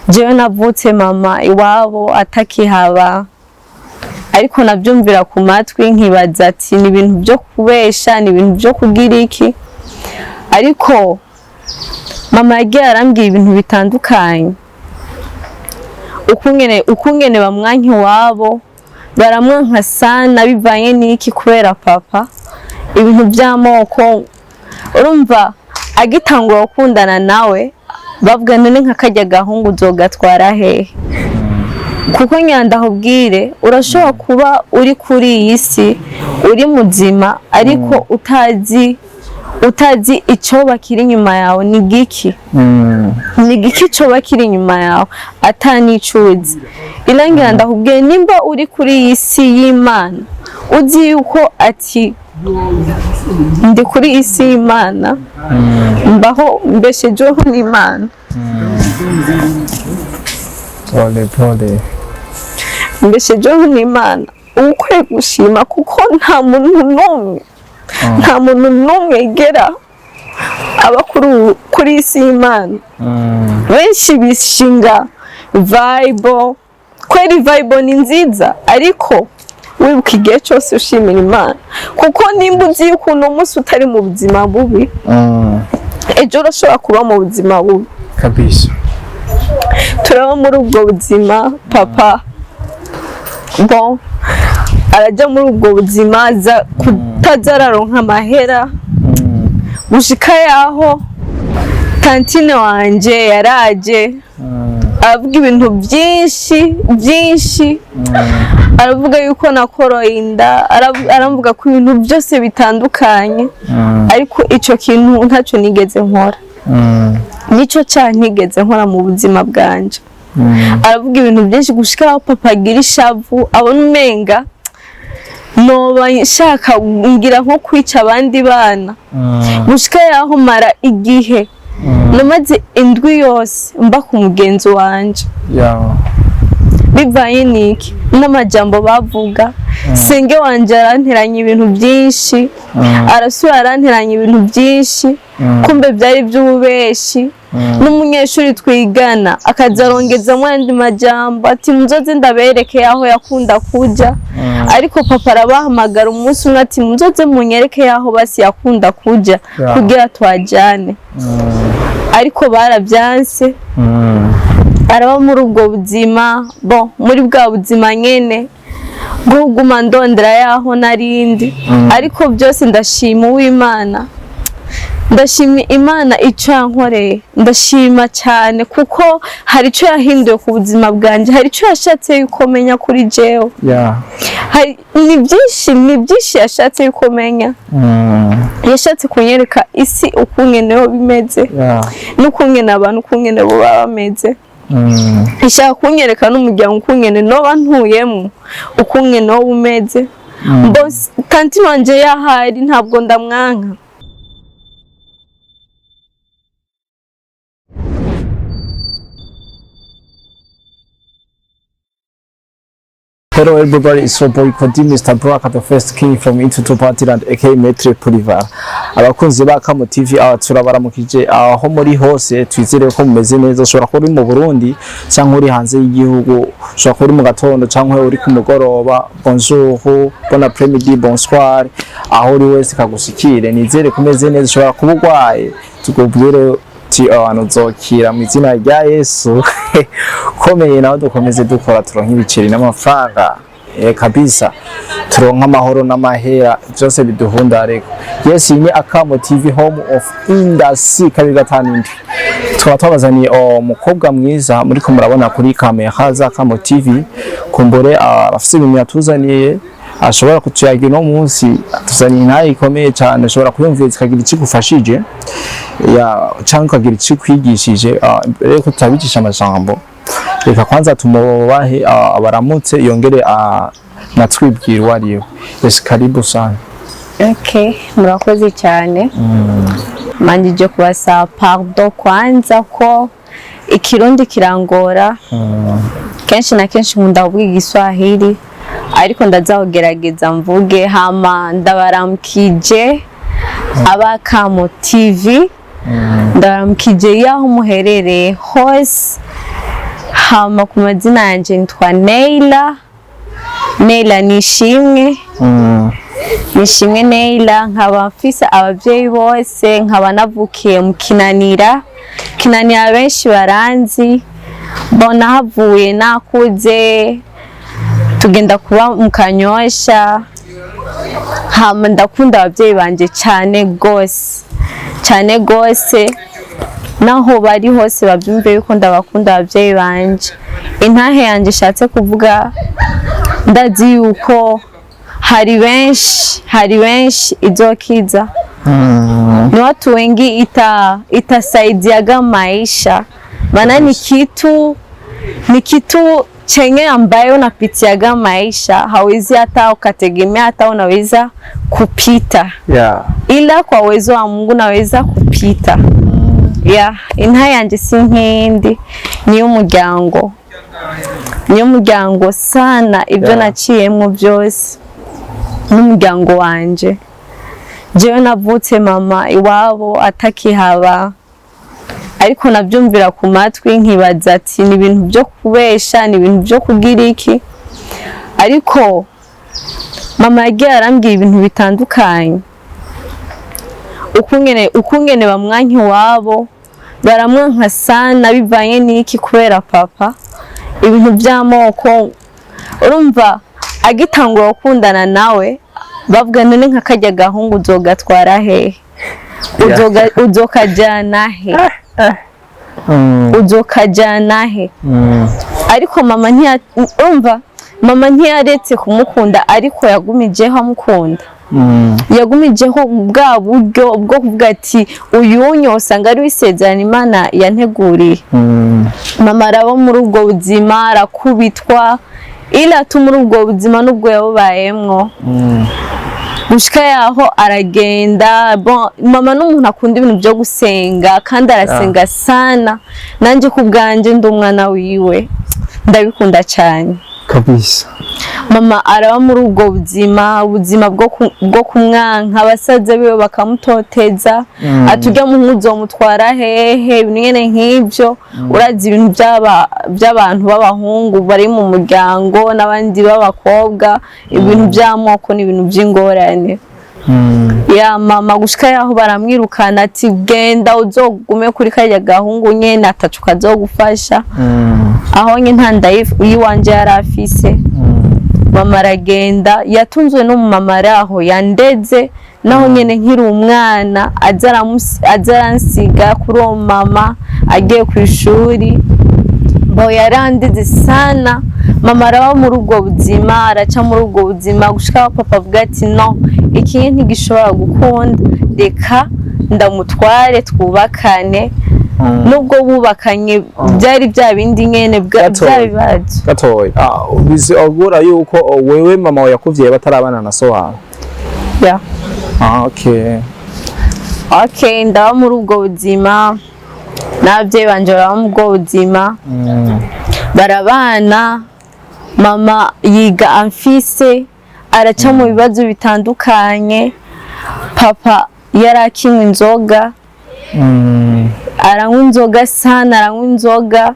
jewe navutse mama iwabo atakihaba, ariko navyumvira ku matwi nkibaza ati ni ibintu byo kubesha, ni ibintu byo kugira iki. Ariko mama yagiye arambwira ibintu bitandukanye, ukungene bamwanka iwabo, baramwanka sana bivanye n'iki kubera papa, ibintu by'amoko. Urumva agitangura gukundana nawe bavuga none nk'akarya gahungu uzogatwara hehe? Kuko nyandahubwire urashobora kuba uri kuri iyi si uri muzima, ariko utazi icyo bakiri inyuma yawe ni giki. Ni giki cyo bakiri inyuma yawe atanicuzi. Irangira ndahubwiye nimba uri kuri iyi si y'Imana uzi yuko ati ndi kuri iyi si y'Imana, mbaho mbeshejeho n'Imana. Pole. Mbeshejeho n'Imana, ukwiye gushima kuko nta muntu n'umwe yigera aba kuri isi y'Imana. Benshi bishinga vibe, kweri vibe ni nziza, ariko wibuka igihe cyose ushimira Imana, kuko nimba uzi yuko uno munsi utari mu buzima bubi, ejo urashobora kuba mu buzima bubi kabisa. Turaba muri ubwo buzima, papa bon arajya muri ubwo buzima za kutazararonka amahera, gushika yaho tantine wanje yaraje aravuga ibintu byinshi, aravuga yuko nakoroye inda, aravuga ku bintu byose bitandukanye, ariko icyo kintu ntacyo nigeze nkora. Nico ntigeze nkora mu buzima bwanje. Aravuga ibintu byinshi gushika aho papa agira ishavu, abona umenga noba nshaka ngira nko kwica abandi bana. Gushika yaho mara igihe namaze indwi yose mba ku mugenzi wanje. Bivaye niki n'amajambo bavuga. Senge wanje aranteranya ibintu byinshi, arasura aranteranya ibintu byinshi, kumbe byari by'ububeshi. N'umunyeshuri twigana akazarongeza mu yandi majambo ati muzoze ndabereke aho yakunda kuja, ariko papa arabahamagara umunsi umwe ati muzoze munyereke aho basi yakunda kuja kugira twajane. Ariko barabyanse, araba muri ubwo buzima, bon muri bwa buzima nyene bwo guma ndondera yaho narindi. Ariko byose ndashima Uwimana, ndashima Imana icyo yankoreye, ndashima cyane kuko hari icyo yahinduye ku buzima bwanjye, hari icyo yashatse yuko menya kuri jewe. Ni byinshi yashatse yuko menya. Yashatse kunyereka isi ukungeneho bimeze, n'ukungene abantu ukungene bo baba bameze. Ishaka kunyereka n'umuryango ukungene noba ntuyemo, ukungene wo bumeze. Mbose tantine wanje yahari ntabwo ndamwanka. Hello everybody, it's your boy Kodi Mr. Braka, the first king from Into Partyland aka Maître Polyvar. Abakunzi ba Kamo TV turabaramukije aho muri hose, twizere ko mumeze neza. Ushobora kuba uri mu Burundi cyangwa uri hanze y'igihugu, ushobora kuba uri mu gatondo cyangwa uri ku mugoroba. Bonjour, bon après-midi, bonsoir, aho uri wese kagushikire. Nizere ko umeze neza. Ushobora kuba urwaye, tukubwire uzokira mu izina rya Yesu. Komeye naho dukomeze dukora, turonka ibiceri n'amafaranga kabisa, turonka amahoro n'amahera, byose biduhundareko. Yes, ni Akamo TV, home of industry kabiri gatanu. Tukaba twabazaniye umukobwa mwiza muri ko murabona kuri kamera za Akamo TV. Kumbore afise ibintu yatuzaniye, ashobora kutuyagira no munsi, tuzaniye intayi ikomeye cyane, ashobora kuyumvira ikagira ikigufashije cyangwa ukagira icyo kwigishije. Mbere yuko tutabicisha amajambo, reka kwanza tumubahe abaramutse, yongere natwibwira uwo ari we. Yes, karibu sana. Okay, murakoze cyane. Manjije kubasaba pardon kwanza ko ikirundi kirangora. Kenshi na kenshi nkunda kuvuga Igiswahili, ariko ndazagerageza mvuge. Hama ndabaramukije Abakamo TV, ndabaramukije yaho muherereye hose. hama ku mazina yanje nitwa Neila Nishimwe. Nishimwe Neila, nkaba mfise abavyeyi bose, nkaba navukiye mu Kinanira benshi baranzi, mbona havuye nakuze tugenda kuba mu Kanyosha. Hama ndakunda abavyeyi banje cyane gose, naho bari hose babyumve yuko ndabakunda abavyeyi banje. Intahe yanje shatse kuvuga, ndazi yuko hari benshi izokiza. Ni watu wengi itasaidiaga maisha, maana ni kitu chenye ambayo unapitiaga maisha, hawezi hata ukategemea hata unaweza kupita. Ila kwa uwezo wa Mungu naweza kupita. Intahe yanje si nkindi, niyo muryango sana. Ibyo naciyemwo byose n'umuryango wanje. Jewe navutse mama iwabo atakihaba, ariko nabyumvira ku matwi nkibaza ati ni ibintu byo kubesha, ni ibintu byo kugira iki. Ariko mama yagiye arambwira ibintu bitandukanye, ukungene bamwanka iwabo, baramwanka sana bivanye n'iki, kubera papa ibintu by'amoko. Urumva agitangura gukundana nawe bavuga none nk'akajya gahungu uzogatwara hehe, uzokajana he, uzokajana he. Ariko mama ntiyaretse kumukunda, ariko yagumijeho amukunda. Yagumijeho bwa buryo bwo kuvuga ati uyunyo usanga ari wisezerana Imana yanteguriye. Mama araba muri ubwo buzima, arakubitwa, ila muri ubwo buzima nubwo yabubayemwo. Gushika yaho aragenda. Mama n'umuntu akunda ibintu byo gusenga, kandi arasenga sana. Nanje ku bwanje ndi umwana wiwe, ndabikunda cyane kabisa. Mama araba muri ubwo buzima bwo kumwanka, abasaza biwe bakamutoteza, atujya mu nkuzo mutwara hehe, ibintu nk'ibyo. Urazi ibintu by'abantu b'abahungu bari mu muryango n'abandi b'abakobwa, ibintu by'amoko n'ibintu by'ingorane. Mama gushika yaho baramwirukana ati genda uzogume kuri kajya gahungu nyene, atacu kazogufasha. Aho nye ntanda yiwanje yarafise. Mama aragenda, yatunzwe n'umumama araho yandeze, naho nyene nkiri umwana azaransiga kuri uwo mama agiye ku ishuri. Yarandeze sana. Mama araba muri ubwo buzima, araca muri ubwo buzima gushika papa avuga ati no, ikintu ntigishobora gukunda, reka ndamutware twubakane. Nubwo bubakanye byari bya bindi nyene byabibazo gatoya. Bizi ogura yuko wewe mama we yakuvye batarabana na so wawe? Okay, ndaba muri ubwo buzima, nabye banje baba mu ubwo buzima. Barabana, mama yiga amfise, araca mu bibazo bitandukanye. Papa yarakinywa inzoga, aranywa inzoga sana, aranywa inzoga.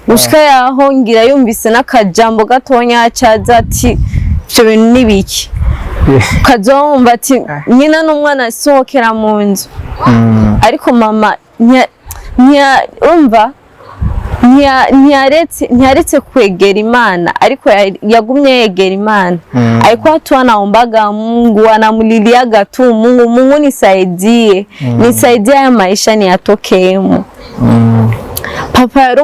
Gushika yaho ngira yumvise n'akajambo gatonya acaza ati ibyo bintu nibiki. Kazomba ati nyina n'umwana asohokera mu nzu. Ariko mama ntiyaretse kwegera Imana, ariko yagumye yegera Imana. Alikuwa tu anaombaga Mungu, anamliliaga tu Mungu nisaidie ya maisha niyatokeemo. Papa yari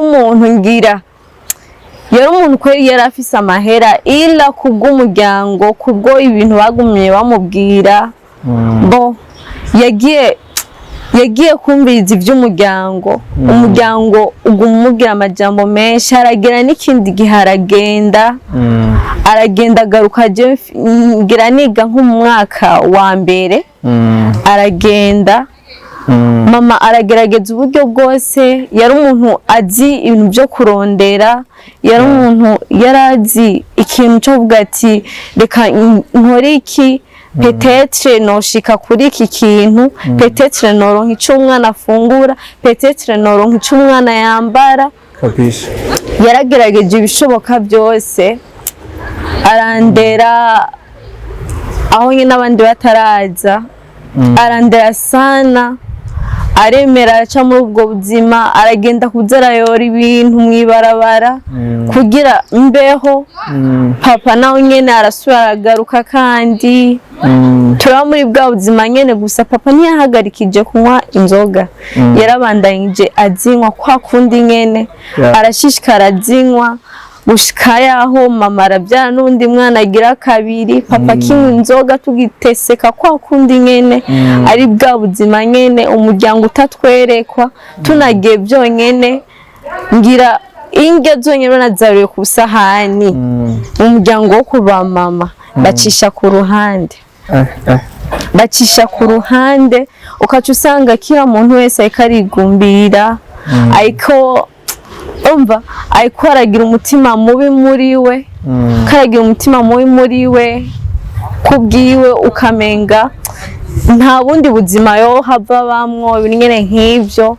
umuntu kweri yarafise amahera, ila kubw'umuryango, kubwo ibintu bagumye bamubwira, yagiye kumviriza iby'umuryango. Umuryango ugumubwira amajambo menshi. Aragera n'ikindi gihe aragenda agaruka. Ngira niga nko mu mwaka wa mbere, aragenda. Mama aragerageza uburyo bwose. Yari umuntu azi ibintu byo kurondera, yari umuntu yarazi ikintu cyo kuvuga ati reka nkore iki, peut-être noshika kuri iki kintu, peut-être noronka icyo umwana afungura, peut-être noronka icyo umwana yambara. Kabisa. yaragerageje ibishoboka byose arandera aho nyine n'abandi bataraza arandera sana aremera araca muri ubwo buzima aragenda kuza arayora ibintu mw'ibarabara kugira mbeho papa nawe nyene arasubira aragaruka kandi turaba muri bwa buzima nyene gusa papa ntiyahagarikije kunywa inzoga yarabandanyije azinywa kwa kundi nyene arashishikara azinywa gushika yaho mama arabyara n'undi mwana agira kabiri papa kinywa inzoga tugiteseka kwa kundi nyene ari bwa buzima nyene umuryango utatwerekwa tunagiye byonyene ngira inge zonyene nazariwe ku sahani umuryango wo kuba mama bacisha ku ruhande bacisha ku ruhande ukaca usanga kila muntu wese ariko arigumbira ariko umva ariko aragira umutima mubi muri we karagira umutima mubi muri we kubwiwe ukamenga nta bundi buzima yo hava bamwo ibintu nk'ivyo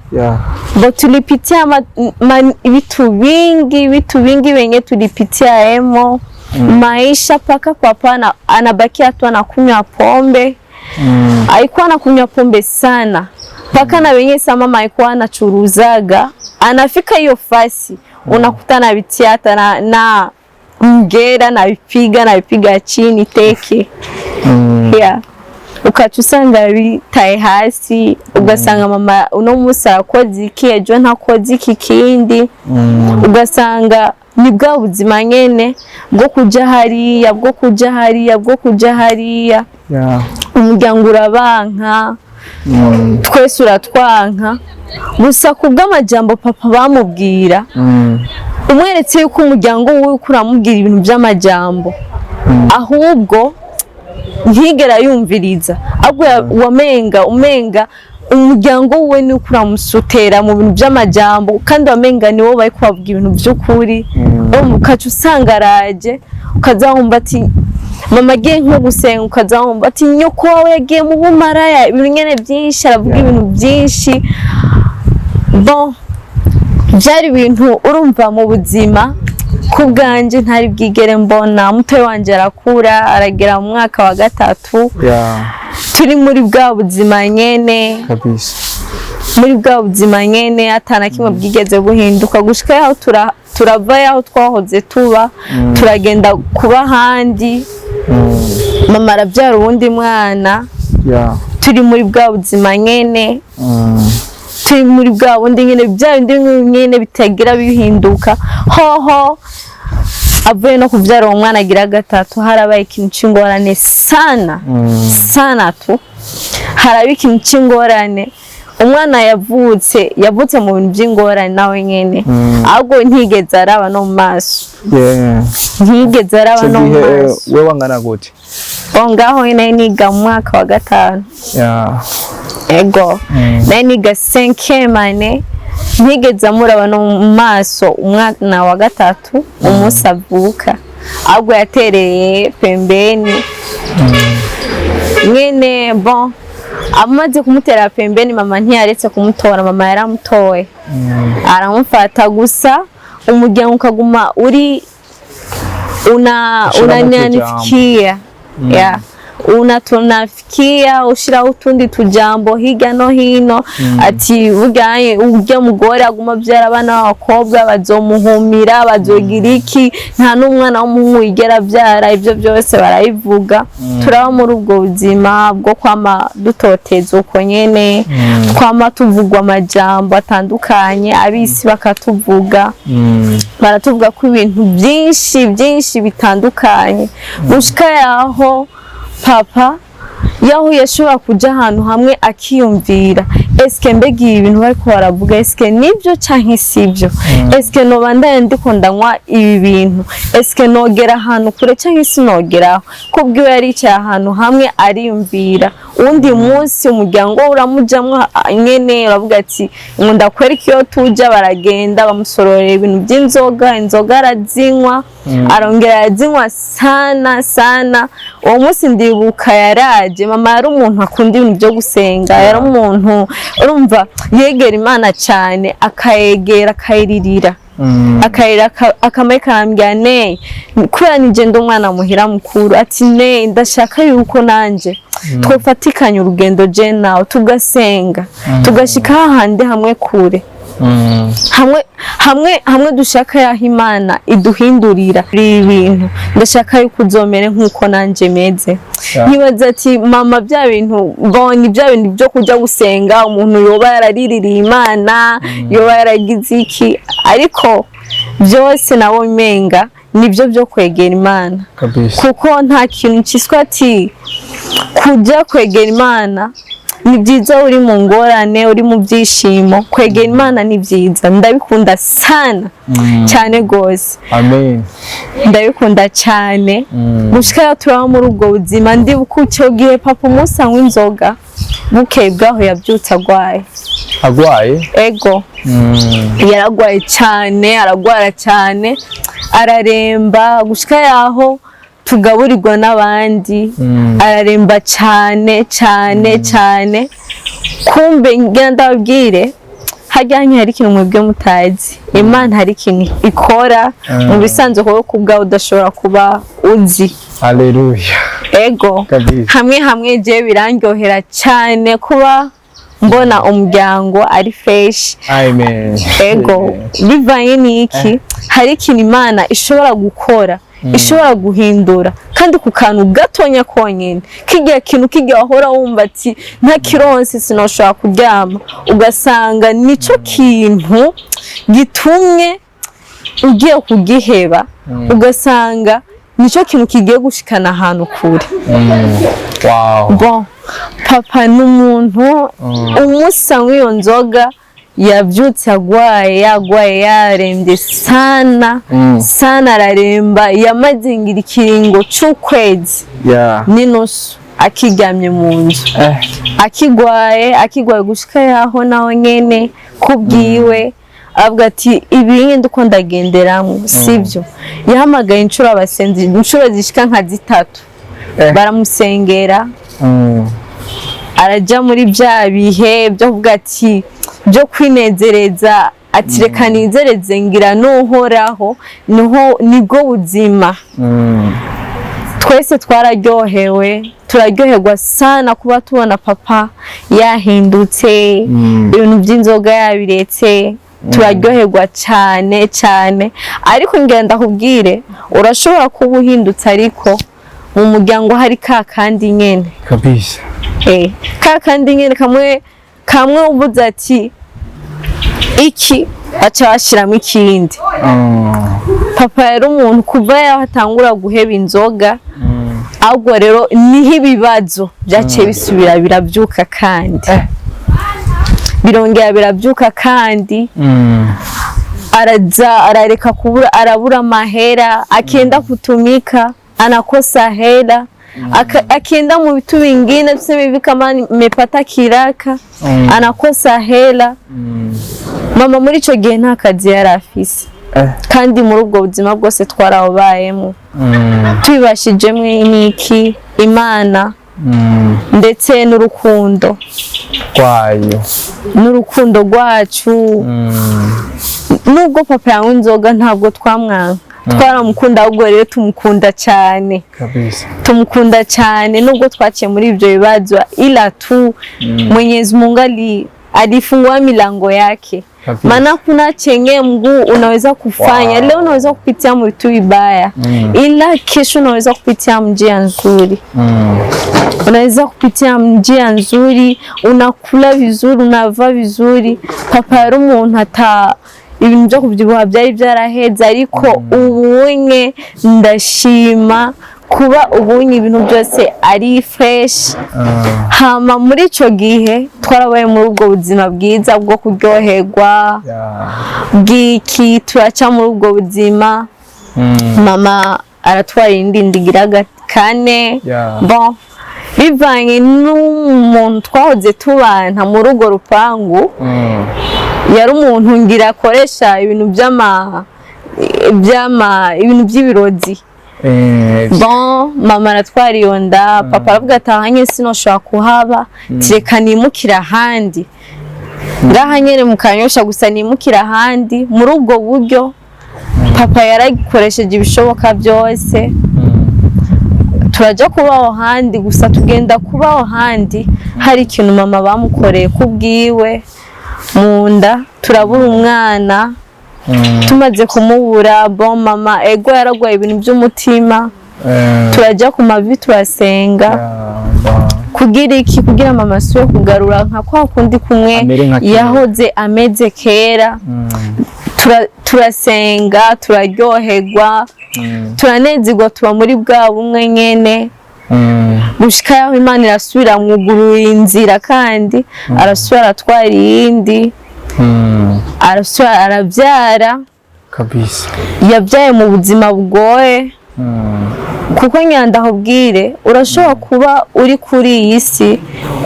bo tulipitia vitu vingi wenye tulipitia emo maisha paka papa anabakia tu anakunywa pombe alikuwa anakunywa pombe sana paka na wenye mama alikuwa anachuruzaga anafika hiyo fasi unakutana vitiata na mgera na vipiga chini teke yeah ukacusanga bitaye hasi ugasanga mama uno musi arakoze iki ejo ntakoze iki kindi ugasanga ni bwa buzima nyene bwo kuja hariya umuryango urabanka twese uratwanka gusa kubw'amajambo papa bamubwira umweretse yuko umuryango we uramubwira ibintu by'amajambo ahubwo ntigera yumviriza ahubwo umenga umuryango we ni ukuramusutera mu bintu by'amajambo kandi wamenga ni wowe bari kubabwira ibintu by'ukuri ukaca usanga araje ukazahumva ati mama agiye nko gusenga ukazahumva ati nyoko wawe yagiye mu bumaraya ibintu nyene byinshi aravuga ibintu byinshi bon byari ibintu urumva mu buzima kubwanje ntari bwigere mbona mutoyi wanje arakura aragera mu mwaka wa 3 turi muri bwa buzima nyene kabisa muri bwa buzima nyene atana kimwe bwigeze buhinduka gushika yaho turava yaho twahoze tuba turagenda kuba handi mama arabyara uwundi mwana turi muri bwa buzima nyene turi muri bwa bundi nyene bya bindi nyene bitagira bihinduka hoho avuye no kubyara uwo mwana agira 3 harabaye ikintu cy'ingorane sana tu harabaye ikintu cy'ingorane umwana yavutse mu bintu by'ingorane nawe nyene ahubwo ntigeze araba no mu maso ntigeze araba no mu maso we wangana gute ngaho nyene niga mu mwaka wa 5 ego niga 5e année ntigeze amuraba no mu maso umwana wa 3 umunsi avuka ahubwo yatereye pembeni nyene bon amaze kumutera pembeni mama ntiyaretse kumutora mama yaramutoye aramufata gusa umuryango ukaguma uri unanifikia unatunafikia ushiraho utundi tujambo higa no hino ati urya mugore aguma byara abana b'abakobwa bazomuhumira bazogira iki nta n'umwana w'umuhungu yigera byara ibyo byose barayivuga turaba muri ubwo buzima bwo kwama dutoteza uko nyene kwama tuvugwa amajambo atandukanye abisi bakatuvuga baratuvuga ko ibintu byinshi bitandukanye gushika yaho papa yaho yashobora kuja ahantu hamwe akiyumvira eske mbega ibintu bariko baravuga eske nibyo canke sivyo eske nobandanya ndiko ndanywa ibi bintu eske nogera ahantu kure canke sinogeraho kubwiwe yaricaye ahantu hamwe ariyumvira undi munsi umuryango uramujamwa nyene uravuga ati nkunda kwereka iyo tuja baragenda bamusororera ibintu by'inzoga inzoga arazinywa arongera arazinywa sana uwo munsi ndibuka yaraje mama yari umuntu akunda ibintu byo gusenga yari umuntu urumva yegera Imana cyane akayegera akayiririra akarira akamaye karambwira ne kubera nije ndi umwana muhira mukuru ati ne ndashaka yuko nanje twofatikanya urugendo je nawe tugasenga tugashika hahandi hamwe kure hamwe dushaka yaho Imana iduhindurira ibintu ndashaka yuko uzomere nkuko nanje meze nibaza ati mama bya bintu boni bya bintu byo kujya gusenga umuntu yoba yarariririye Imana yoba yaragize iki ariko byose nabo menga nibyo byo kwegera Imana kuko nta kintu cyiswa ati kujya kwegera Imana ni byiza uri mu ngorane uri mu byishimo kwegera Imana ni byiza ndabikunda sana cyane gose amen ndabikunda cyane gushika turaho muri ubwo buzima ndi bukucyo gihe papa umusanywa inzoga bukeye bwaho yabyutse agwaye ego yaragwaye cyane aragwara cyane araremba gushika yaho tugaburirwa n'abandi araremba cyane kumbe ngira ndabwire hajyanye hari ikintu mwebwe mutazi Imana hari ikintu ikora mu bisanzwe ko kubwa udashobora kuba uzi haleluya ego hamwe je birangyohera cyane kuba mbona umuryango ari fresh amen ego bivanye niki hari ikintu Imana ishobora gukora ishobora guhindura kandi ku kantu gatonya konyene kigiye kintu kigiye ahora wumva ati nta kironse sinoshobora kuryama ugasanga nico kintu gitumye ugiye kugiheba ugasanga nico kintu kigiye gushikana ahantu kure wow bon papa n'umuntu umusa w'iyo nzoga yabyutse yagwaye yarembye sana araremba yamaze ngira ikiringo c'ukwezi n'inusu akiryamye mu nzu akigwaye gushika yaho naho nyene kubwiwe avuga ati ibi uko ndagenderamo sibyo yahamagaye inshuro abasenzi inshuro zishika nka 3 baramusengera arajya muri bya bihe byo kuvuga ati byo kwinezereza ati reka nizereze ngira n'uhoraho nibwo buzima twese turaryoherwa sana kuba tubona papa yahindutse ibintu by'inzoga yabiretse turaryoherwa cyane ariko ngira ndakubwire urashobora kuba uhindutse ariko mu muryango hari kandi nyene kabisa kandi nyene kamwe uvuze ati iki aca bashiramo ikindi papa yari umuntu kuva yahatangura guheba inzoga ahubwo rero niho ibibazo byaciye bisubira birabyuka kandi birongera birabyuka kandi arareka kubura arabura mahera akenda kutumika anakosa hela akienda mu vitu vingine tuseme hivi kama nimepata kiraka anakosa hela mama muri ico gihe nta kazi yari afise kandi muri ubwo buzima bwose twarabayemo twibashijemwe n'iki Imana ndetse n'urukundo kwayo n'urukundo rwacu nubwo papa yanywa inzoga ntabwo twamwanga twaramukunda ahubwo rero tumukunda cyane kabisa tumukunda cyane nubwo twaciye muri ibyo bibazo ila tu Mwenyezi Mungu alifungua milango yake maana kuna chenye mguu unaweza kufanya leo unaweza kupitia vitu vibaya ila kesho unaweza kupitia njia nzuri unaweza kupitia njia nzuri unakula vizuri unavaa vizuri papa yari umuntu ata ibintu byo kubyibuha byari byaraheze ariko ubunye ndashima kuba ubunye ibintu byose ari fresh hama muri ico gihe twarabaye muri ubwo buzima bwiza bwo kuryoherwa bwiki turaca muri ubwo buzima mama aratwara indi ndigira kane bon bivanye n'umuntu twahoze tubana muri urwo rupangu yari umuntu ngira akoresha ibintu ibintu by'ibirozi bon mama aratwara iyo nda papa aravuga ati ahanye sinoshobora kuhaba tireka nimukira ahandi ngaha nyene mu Kanyosha gusa nimukira ahandi muri ubwo buryo papa yaragikoresheje ibishoboka byose turaja kubaho handi gusa tugenda kubaho handi hari ikintu mama bamukoreye kubwiwe munda turabura umwana tumaze kumubura bon mama ego yaragwaye ibintu by'umutima turaja ku mavi turasenga kugira iki kugira mama suye kugarura nka kwa kundi kumwe yahoze ameze kera turasenga turaryoherwa turanezerwa tuba muri bwa bumwe nyene gushika yaho Imana irasubira mwugurura inzira kandi arasubira aratwara iyindi arasubira arabyara kabisa yabyaye mu buzima bugoye kuko nyandahubwire urashobora kuba uri kuri iyi si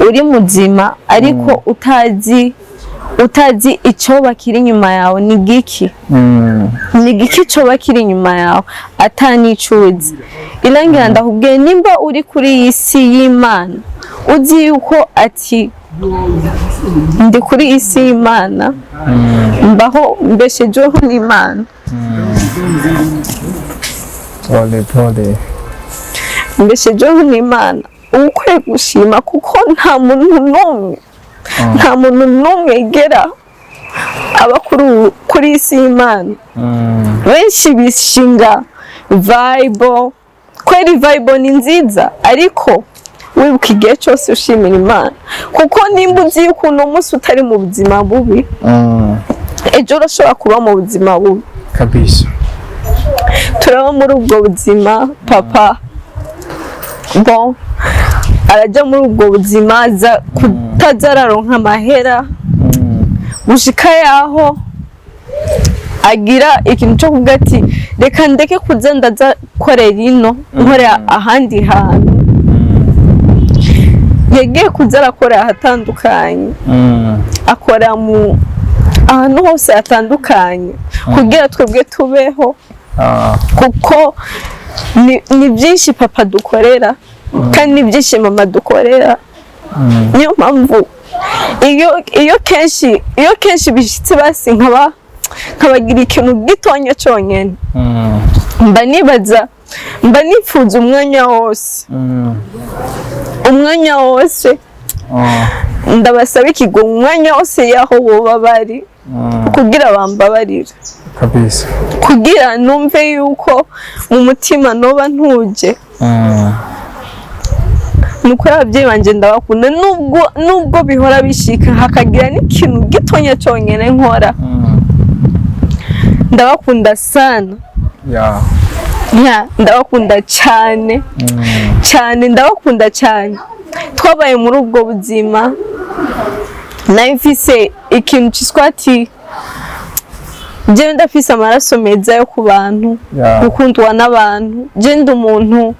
uri muzima ariko utazi icyo bakiri inyuma yawe ni giki cyo bakiri inyuma yawe atanicuzi irangira ndahubwiye nimba uri kuri iyi si y'Imana uzi yuko ati ndi kuri iyi si y'Imana mbaho mbeshejeho n'Imana pole mbeshejeho n'Imana ukwiye gushima kuko nta muntu n'umwe yigera aba kuri isi y'Imana benshi bishinga vibe kweri vibe ni nziza ariko wibuka igihe cyose ushimira Imana kuko nimba uzi yuko uno munsi utari mu buzima bubi ejo urashobora kuba mu buzima bubi kabisa turaba muri ubwo buzima papa bon arajya muri ubwo buzima kutazararonka amahera gushika yaho agira ikintu cyo kuvuga ati reka ndeke kuza ndaza korera ino nkorera ahandi hantu yagiye kuza arakora ahatandukanye akora mu ahantu hose hatandukanye kugira twebwe tubeho kuko ni byinshi papa dukorera kandi ni byinshi mama dukorera niyo mpamvu iyo kenshi bishitse basi nkabagira ikintu gitonya cyonyine mba nifuza umwanya wose ndabasaba ikigo umwanya wose yaho boba bari kugira bambabarire kabisa kugira numve yuko mu mutima noba ntuje nuko ababyeyi banje ndabakunda nubwo bihora bishika hakagira n'ikintu gitonya cyonyine nkora ndabakunda sana ndabakunda cyane ndabakunda cyane twabaye muri ubwo buzima nayo mfise ikintu cyitwa ati je ndafise amaraso meza yo ku bantu gukundwa n'abantu je ndi umuntu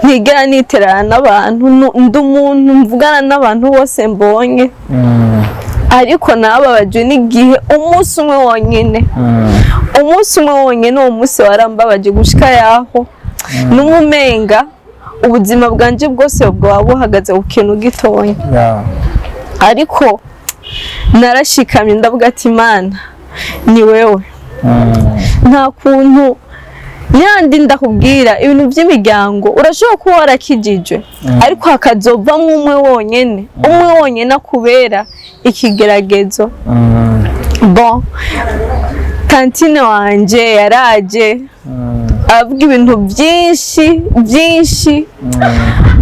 ntigera niterana n'abantu ndi umuntu mvugana n'abantu bose mbonye ariko nababaje n'igihe umunsi umwe wonyene uwo munsi warambabaje gushika yaho n'umumenga ubuzima bwanje bwose bwaba buhagaze ku kintu gitonya ariko narashikamye ndavuga ati Imana ni wewe nta kuntu yandi ndakubwira ibintu by'imiryango urashobora kuba warakijijwe ariko hakazovamo umwe wonyene akubera ikigeragezo bon tantine wanje yaraje aravuga ibintu byinshi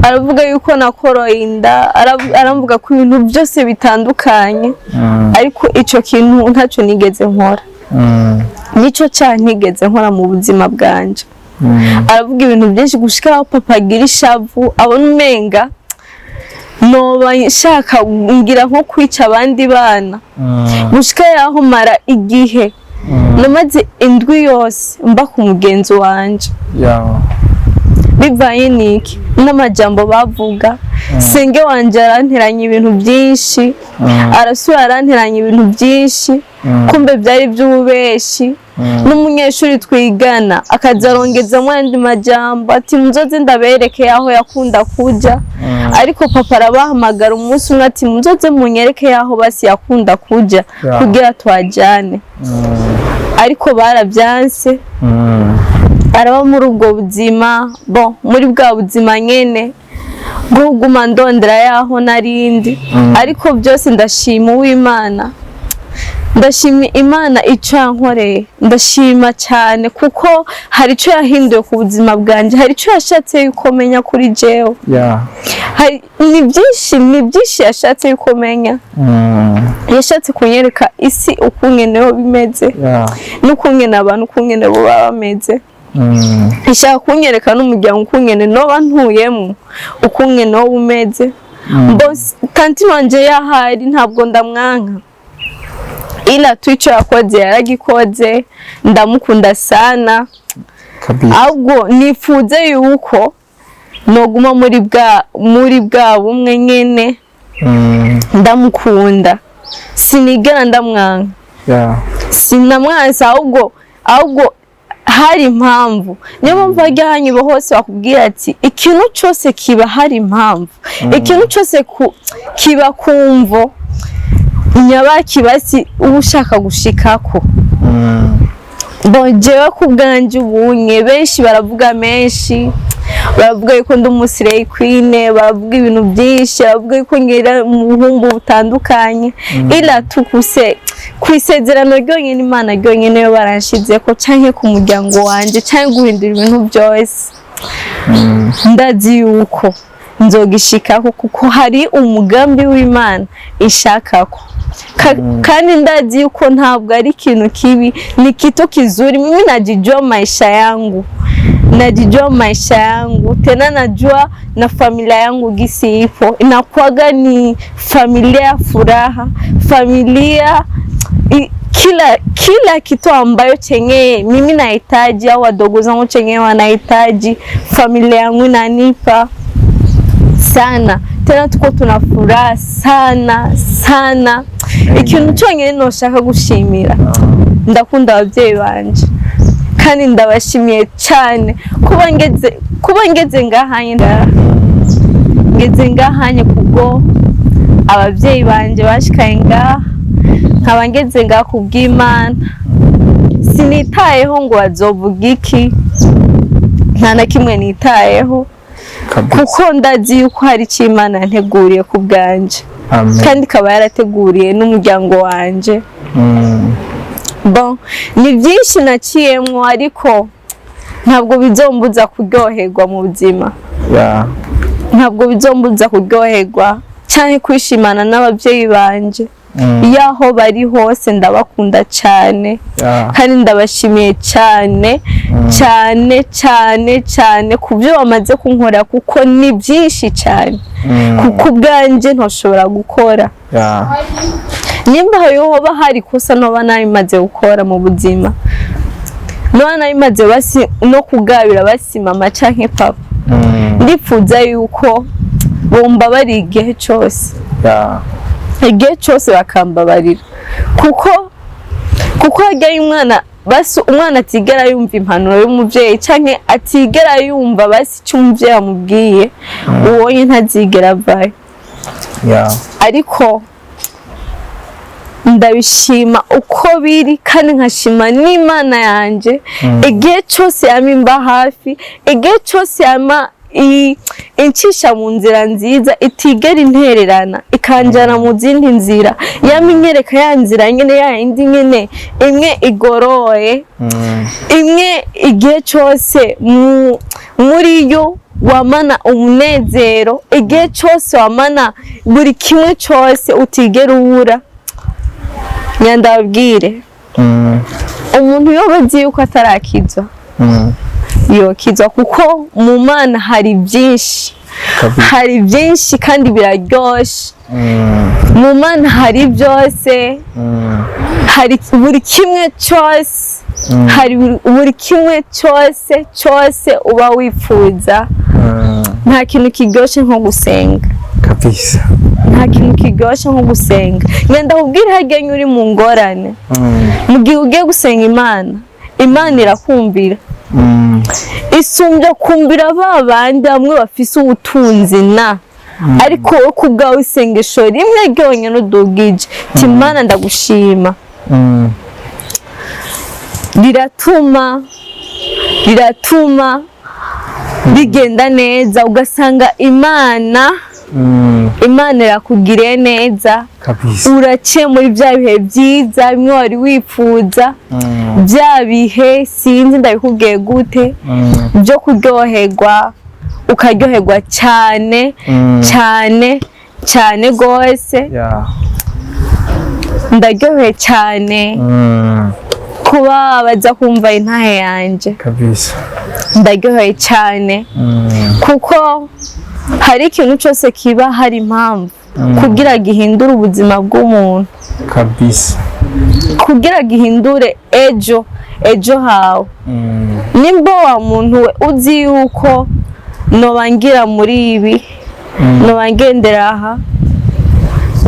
aravuga yuko nakoroye inda aravuga ko ibintu byose bitandukanye ariko icyo kintu ntacyo nigeze nkora nicyo ntigeze nkora mu buzima bwanje aravuga ibintu byinshi gushika aho papa agira ishavu abona umenga noba nshaka ngira nko kwica abandi bana gushika yaho mara igihe namaze indwi yose mba ku mugenzi wanje bivanye n'iki n'amajambo bavuga. Senge wanje aranteranya ibintu byinshi, arasubira aranteranya ibintu byinshi, kumbe byari by'ububeshi. N'umunyeshuri twigana akaza arongezamo andi majambo ati muzoze ndabereke aho yakunda kuja, ariko papa arabahamagara umunsi umwe ati muzoze munyereke aho basi yakunda kuja kugira twajane. Ariko barabyanse, araba muri ubwo buzima, muri bwa buzima nyene bwo kuguma ndondera yaho narindi. Ariko byose ndashima Uwimana, ndashima Imana icyo yankoreye, ndashima cyane kuko hari icyo yahinduye ku buzima bwanjye, hari icyo yashatse yuko menya kuri jewe. Ni byinshi yashatse yuko menya. Yashatse kunyereka isi ukungeneho bimeze, n'ukungene abantu ukungene bo baba bameze. Ishaka kunyereka n'umuryango ukungene noba ntuyemo ukungene wo bumeze. Tanti wanje yahari ntabwo ndamwanka, ila twico yakoze yaragikoze, ndamukunda sana. Ahubwo nifuze yuko noguma muri bwa bumwe nyene, ndamukunda sinigera ndamwanka. Sinamwansa, ahubwo hari impamvu. Niyo mpamvu ajya hanyuma hose bakubwira ati ikintu cyose kiba hari impamvu, ikintu cyose kiba kumvo nyabaki basi uba ushaka gushikako. Jewe ku bwanjye ubunye benshi baravuga menshi, baravuga yuko ndi umusirey queen, baravuga ibintu byinshi, baravuga yuko ngira mu buhumbu butandukanye. Ila tukuse kwisezerano ryonyine Imana ryonyine yo baranshize ko canke ku muryango wanje canke guhindura ibintu byose. Ndazi yuko nzogishikako kuko hari umugambi w'Imana ishakako. Kandi ndazi yuko ntabwo ari ikintu kibi, ni kitu kizuri. Mimi najijua maisha yangu, najijua maisha yangu, tena najua na familia yangu gisi ipo. Inakuwaga ni familia ya furaha, familia kila kitu ambayo chenye mimi nahitaji au wadogo zangu chenye wanahitaji, familia yangu inanipa sana. Tena tuko tunafuraha sana. Ikintu cyonyine noshaka gushimira, ndakunda ababyeyi banje kandi ndabashimiye cyane kuba ngeze ngahanye kubwo ababyeyi banje bashikaye ngaha, nkaba ngeze ngaha kubw'Imana. Sinitayeho ngo bazovuga iki, nta na kimwe nitayeho kuko ndazi yuko hari icyo Imana yanteguriye ku bwanje, kandi ikaba yarateguriye n'umuryango wanje. Ni byinshi naciyemwo, ariko ntabwo bizombuza kuryoherwa mu buzima. Ntabwo bizombuza kuryoherwa cyane kwishimana n'ababyeyi banje. Yaho bari hose ndabakunda cyane, kandi ndabashimiye cyane ku byo bamaze kunkorera, kuko ni byinshi cyane kuko bwanje ntoshobora gukora. Nimba hoba hari kosa noba nabimaze gukora mu buzima, noba nabimaze basi no kugabira basi mama canke papa, ndifuza yuko bomba bari igihe cyose, igihe cyose bakambabarira, kuko hajyayo umwana atigera yumva impanuro y'umubyeyi canke atigera yumva basi icyo umubyeyi amubwiye, uwo ntazigera avayo. Ariko ndabishima uko biri, kandi nkashima n'Imana yanje igihe cyose yamimba hafi, igihe cyose yama incisha mu nzira nziza, itigera intererana ikanjana mu zindi nzira, yaminyereka ya nzira nyene ya indi nyene imwe igoroye, imwe igihe cyose muri yo wamana umunezero, igihe cyose wamana buri kimwe cyose utigera ubura. Nyandabwire umuntu yobazi yuko atarakizwa, yokizwa kuko mu Mana hari byinshi kandi biraryoshe. Mu Mana hari byose, hari buri kimwe cyose hari buri kimwe cyose uba wifuza. Nta kintu kiryoshe nko gusenga kabisa, nta kintu kiryoshe nko gusenga. Ngenda kubwira hagenge uri mu ngorane, mu gihe ugiye gusenga Imana irakumvira, isumbya kumvira ba bandi bamwe bafise ubutunzi ariko wowe ku bwawe isengesho rimwe ryonyine udugije ati Imana ndagushima, riratuma bigenda neza, ugasanga Imana irakugiriye neza kabisa. Uraciye muri bya bihe byiza bimwe wari wifuza, bya bihe sinzi ndabikubwiye gute, byo kuryoherwa, ukaryoherwa cyane rwose. Ndaryoheye cyane kuba baza kumva intahe yanjye kabisa, ndaryoheye cyane kuko hari ikintu cyose kiba hari impamvu kugira gihindure ubuzima bw'umuntu kabisa, kugira gihindure ejo hawe. Nimba wa muntu we uzi yuko nobangira muri ibi, nobangendera aha,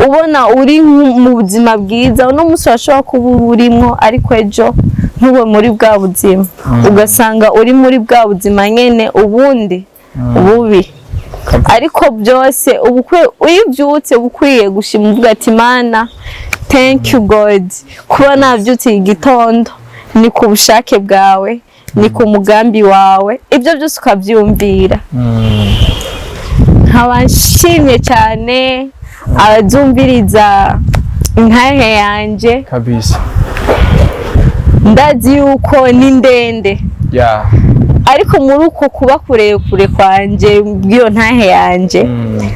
ubona uri mu buzima bwiza, uno munsi washobora kuba urimo ariko ejo ntube muri bwa buzima, ugasanga uri muri bwa buzima nyene ubundi bubi. Ariko byose iyo ubyutse ukwiye gushima uvuga ati Mana thank you God, kuba nabyutse igitondo ni ku bushake bwawe, ni ku mugambi wawe, ibyo byose ukabyumvira. Nkaba nshimye cyane abazumviriza intahe yanjye kabisa. Ndazi yuko ni ndende, ariko muri uko kuba kurekure kwanje bw'iyo ntahe yanjye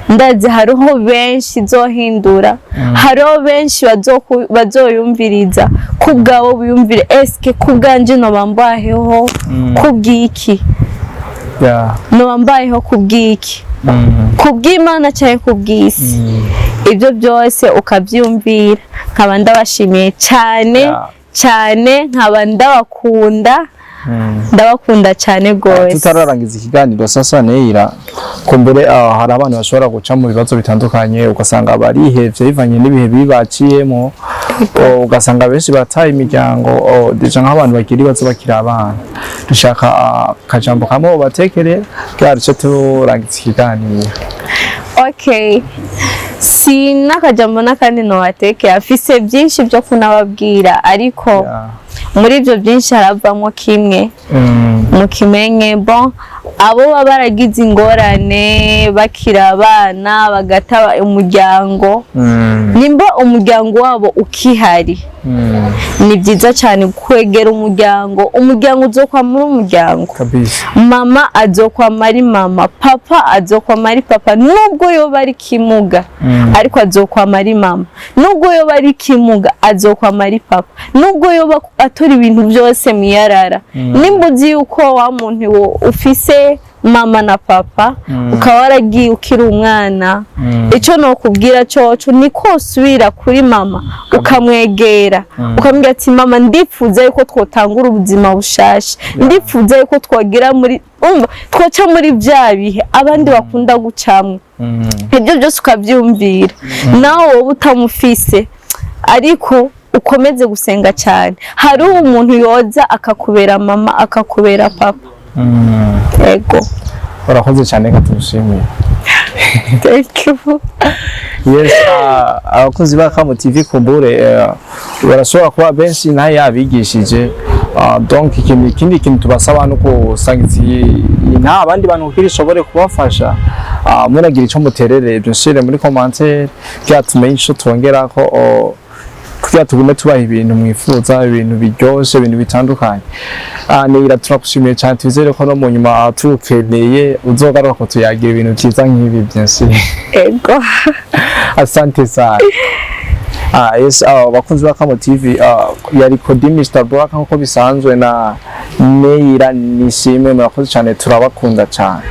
ndazi hariho benshi zohindura, hariho benshi bazoyumviriza kubwabo biyumvire eske kubwanje noba mbayeho kubwiki, noba mbayeho kubwiki, kubw'Imana cyangwa kubw'isi. Ibyo byose ukabyumvira. Nkaba ndabashimiye cyane, nkaba ndabakunda cyane gose. Tutararangiza ikiganiro sasa Neira, kumbere hari abantu bashobora guca mu bibazo bitandukanye, ugasanga barihevye bivanye n'ibihe bibaciyemo, ugasanga benshi bataye imiryango, deja nk'abantu bagira ibibazo bakiri abana. Dushaka akajambo kamwe batekere bwaruce turangiza ikiganiro. Okay, sinakajambo nakandi no bateke, afise byinshi byo kunababwira, ariko muri ibyo byinshi haravamo kimwe mukimenye. Bon, abo baba baragize ingorane bakira abana bagata umuryango, nimba umuryango wabo ukihari, ni byiza cyane kwegera umuryango uzokwama muri umuryango kabisa. Mama azokwama ari mama, papa azokwama ari papa, nubwo yoba ari kimuga ariko azokwama ari mama, nubwo yoba ari kimuga azokwama ari papa, nubwo yoba atura ibintu byose miyarara. Nimba uzi yuko wa muntu ufise mama na papa ukaba waragiye ukiri umwana, icyo nokubwira cyoco niko usubira kuri mama ukamwegera, ukamubwira ati mama ndifuza yuko twotangura ubuzima bushasha, ndifuza yuko twagira twoca muri bya bihe abandi bakunda gucamwe. Ibyo byose ukabyumvira, nawe wowe utamufise ariko ukomeze gusenga cyane. Hari umuntu yoza akakubera mama akakubera papa. Ego, urakoze cyane katushimiye. Thank you. Yes, abakozi ba Kamo TV kumbure barashobora kuba benshi naye yabigishije, donc ikindi kintu tubasaba no kusangiza nta abandi bantu kirishobore kubafasha, muragira icyo muterere ibyo shire muri commentaire byatumenye icyo twongera ko kugira tugume tubaha ibintu mwifuza, ibintu biryoshe, ibintu bitandukanye. Neira turakushimiye cyane, twizere ko no mu nyuma tukeneye uzogaruka ko tuyagira ibintu byiza nk'ibi byinshi. Ego. Asante sana. Yes, bakunzi ba Kamo TV, yari Kodi Mr. Black nkuko bisanzwe na Neira Nishimwe, murakoze cyane, turabakunda cyane.